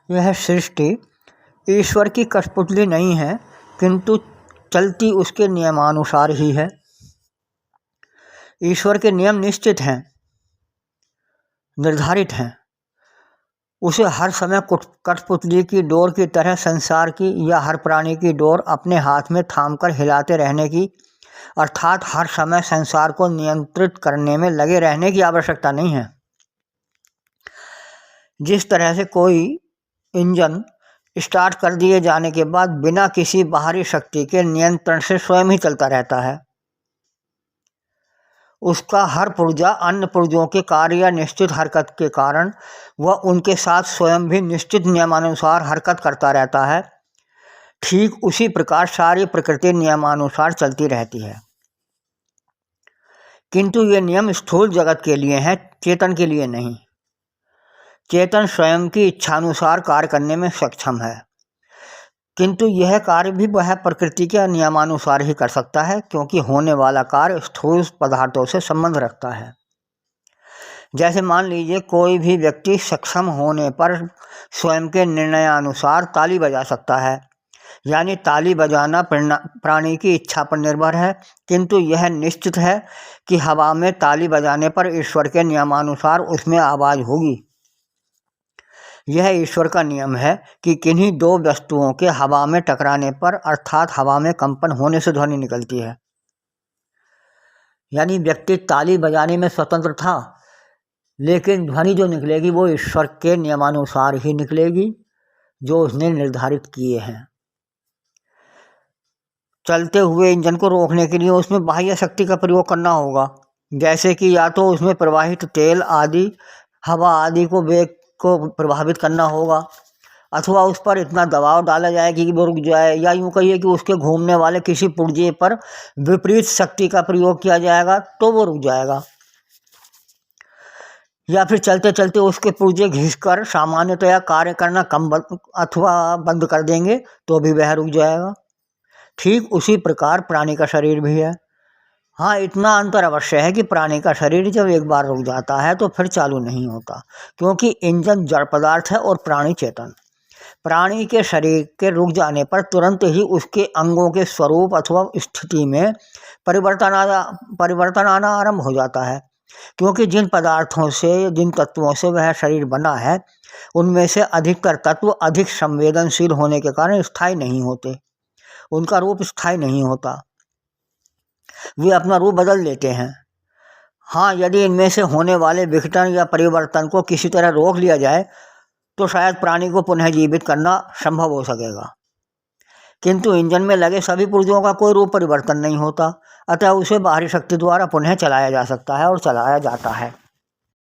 यह सृष्टि ईश्वर की कठपुतली नहीं है, किंतु चलती उसके नियमानुसार ही है। ईश्वर के नियम निश्चित हैं, निर्धारित हैं। उसे हर समय कठपुतली की डोर की तरह संसार की या हर प्राणी की डोर अपने हाथ में थामकर हिलाते रहने की, अर्थात हर समय संसार को नियंत्रित करने में लगे रहने की आवश्यकता नहीं है। जिस तरह से कोई इंजन स्टार्ट कर दिए जाने के बाद बिना किसी बाहरी शक्ति के नियंत्रण से स्वयं ही चलता रहता है, उसका हर पुर्जा अन्य पुर्जों के कार्य या निश्चित हरकत के कारण वह उनके साथ स्वयं भी निश्चित नियमानुसार हरकत करता रहता है, ठीक उसी प्रकार सारी प्रकृति नियमानुसार चलती रहती है। किंतु ये नियम स्थूल जगत के लिए हैं, चेतन के लिए नहीं। चेतन स्वयं की इच्छानुसार कार्य करने में सक्षम है, किंतु यह कार्य भी वह प्रकृति के नियमानुसार ही कर सकता है, क्योंकि होने वाला कार्य स्थूल पदार्थों से संबंध रखता है। जैसे मान लीजिए कोई भी व्यक्ति सक्षम होने पर स्वयं के निर्णयानुसार ताली बजा सकता है, यानी ताली बजाना प्राणी की इच्छा पर निर्भर है, किंतु यह निश्चित है कि हवा में ताली बजाने पर ईश्वर के नियमानुसार उसमें आवाज़ होगी। यह ईश्वर का नियम है कि किन्हीं दो वस्तुओं के हवा में टकराने पर, अर्थात हवा में कंपन होने से ध्वनि निकलती है। यानी व्यक्ति ताली बजाने में स्वतंत्र था, लेकिन ध्वनि जो निकलेगी वो ईश्वर के नियमानुसार ही निकलेगी, जो उसने निर्धारित किए हैं। चलते हुए इंजन को रोकने के लिए उसमें बाह्य शक्ति का प्रयोग करना होगा, जैसे कि या तो उसमें प्रवाहित तेल आदि, हवा आदि को वेग को प्रभावित करना होगा, अथवा उस पर इतना दबाव डाला जाए कि वो रुक जाए, या यूँ कहिए कि उसके घूमने वाले किसी पुर्जे पर विपरीत शक्ति का प्रयोग किया जाएगा तो वो रुक जाएगा, या फिर चलते चलते उसके पुर्जे घिसकर सामान्यतया कार्य करना कम अथवा बंद कर देंगे तो भी वह रुक जाएगा। ठीक उसी प्रकार प्राणी का शरीर भी है। हाँ, इतना अंतर अवश्य है कि प्राणी का शरीर जब एक बार रुक जाता है तो फिर चालू नहीं होता, क्योंकि इंजन जड़ पदार्थ है और प्राणी चेतन। प्राणी के शरीर के रुक जाने पर तुरंत ही उसके अंगों के स्वरूप अथवा स्थिति में परिवर्तन आना आरंभ हो जाता है, क्योंकि जिन पदार्थों से, जिन तत्वों से वह शरीर बना है, उनमें से अधिकतर तत्व अधिक संवेदनशील होने के कारण स्थायी नहीं होते, उनका रूप स्थायी नहीं होता, वे अपना रूप बदल लेते हैं। हाँ, यदि इनमें से होने वाले विघटन या परिवर्तन को किसी तरह रोक लिया जाए तो शायद प्राणी को पुनः जीवित करना संभव हो सकेगा, किंतु इंजन में लगे सभी पुर्जों का कोई रूप परिवर्तन नहीं होता, अतः उसे बाहरी शक्ति द्वारा पुनः चलाया जा सकता है और चलाया जाता है।